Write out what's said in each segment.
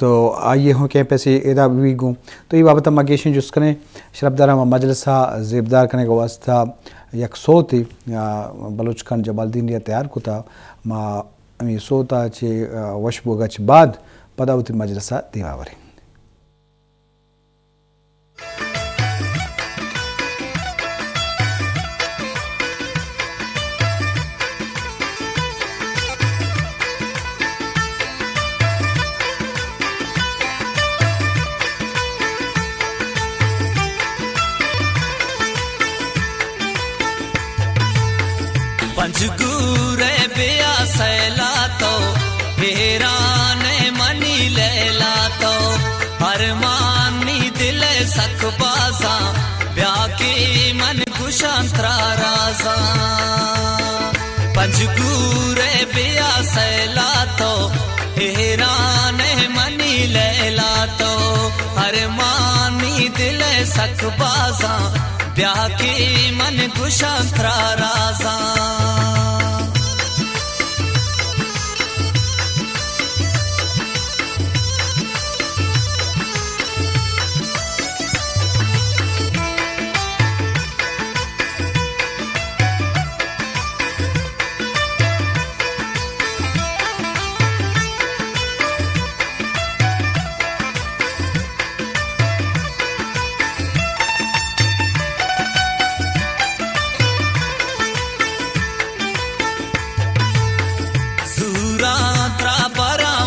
तो आइए हो के पैसे एदा भी गूँ तो ये बाबत मगेशन जुस कने शरबदारा मजलसा जेबदार करने का वास्ता यक सोती बलूच खान जबालदीन या तैयार कुता मा अमी सोता चे वशबो गच बाद पदावती मजलसा दीवावरी पंजगूरे बिया सैला तो हेराने मनी लैला तो हरमानी दिल सकबाजा ब्याह की मन कुशांतरा राजा पंजगूरे बिया सैला तो हेराने मनी लैला तो हरमानी दिल सकबाजा ब्याह की मन कुशांतरा राजा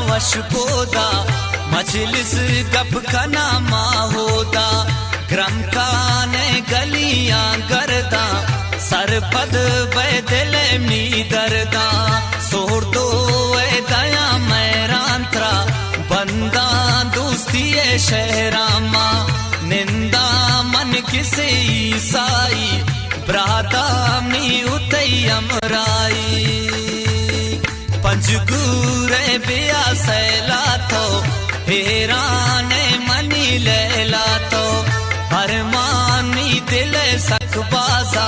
वशबोदा मजलिस गप कना माहोदा ग्रम काने गलियां गर्दा सरपद बैदले मी दर्दा सोर दो ए दया मैरांत्रा बंदा दोस्ती शहरामा निंदा मन किसे ईसाई ब्रादा मी उतयम राई पंजगूरे बिया सैला तो हेराने मनी लैला तो हरमानी दिल सकबाजा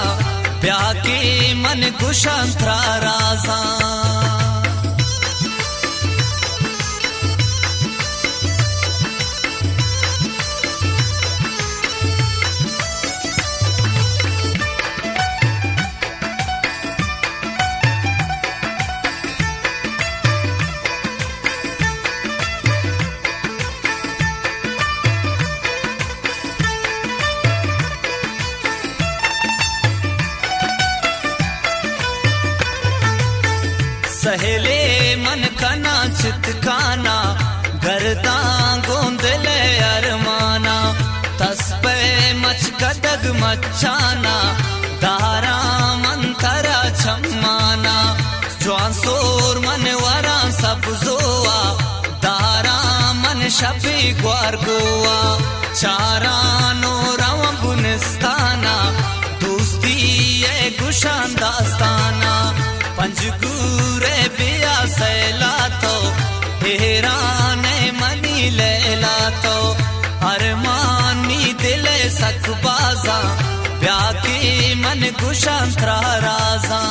ब्याह की मन कुशांतरा राजा सहेले मन कना चितकाना गर्दा गोंदले अरमाना तस्पे मच कदग मचाना दारा मंतरा छम्माना जवान सोर मन वरा सब जोआ दारा मन शफी ग्वार गोआ चारा नो रव गुनिस्ताना दोस्ती ये गुशान दास्ताना पंजगूरे बिया सैला तो हेराने मनी लैला तो हरमानी दिल सकबाजा ब्याह की मन कुशांतरा राजा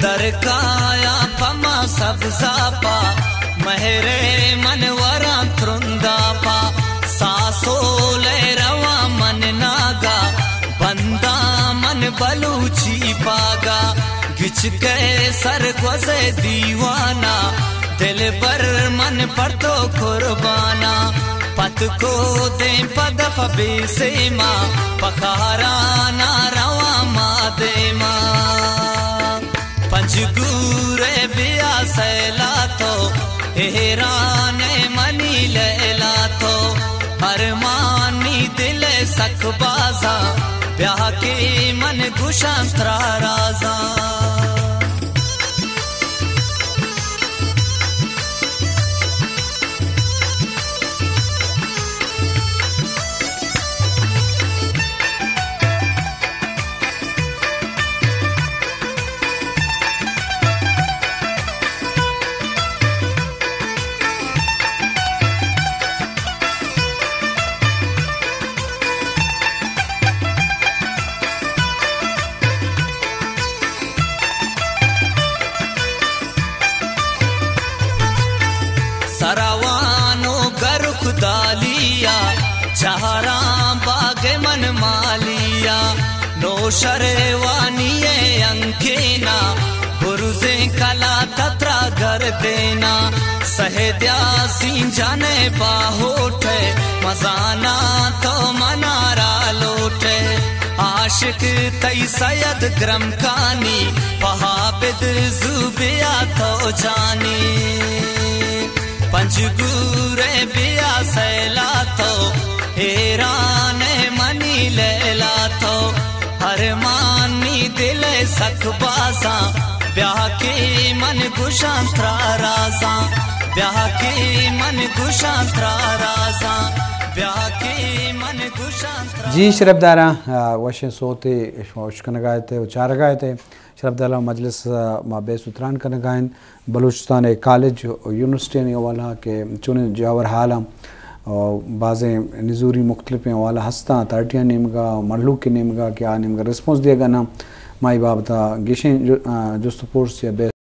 दरकाया पमा सब जापा महरे मनवरा त्रुंदापा सासो ले रवा मन नागा बंदा मन बलूची पागा गिच के सर गुज़े दीवाना दिल पर मन पर तो कुर्बाना पत को दे पद पबे से माँ पखारा ना रवा माँ दे माँ पंजगूरे बिया सैला तो हेराने मनी लैला तो हरमानी दिल सकबाजा ब्याह के मन कुशांतरा राजा शरेवानी अंकेना बुरुजे कला तत्रा घर देना सहद्या सिंजाने बाहोटे मजाना तो मनारा लोटे आशिक तई सैयद ग्रमकानी वहाबिद जुबिया तो जानी पंजगूरे बिया सैला तो हैरान मनी लैला तो हर मानी दिल सखबासा ब्याह के मन गुशांतरा राजा ब्याह के मन गुशांतरा राजा ब्याह के मन गुशांतरा जी शरबदारा वशे सोते वशकन गायते उचार गायते शरबदारा मजलिस माबे सुतरान कन गायन बलूचिस्तान कॉलेज यूनिवर्सिटी ने वाला के चुने जावर हालम और बाज़े नज़ूरी मुख्तलिफ़ वाला हस्ता तार्टिया नेमगा मरलू के नेमगा क्या नेमगा रिस्पॉन्स दिएगा ना माई बाबता गिशें जो सपोर्ट्स या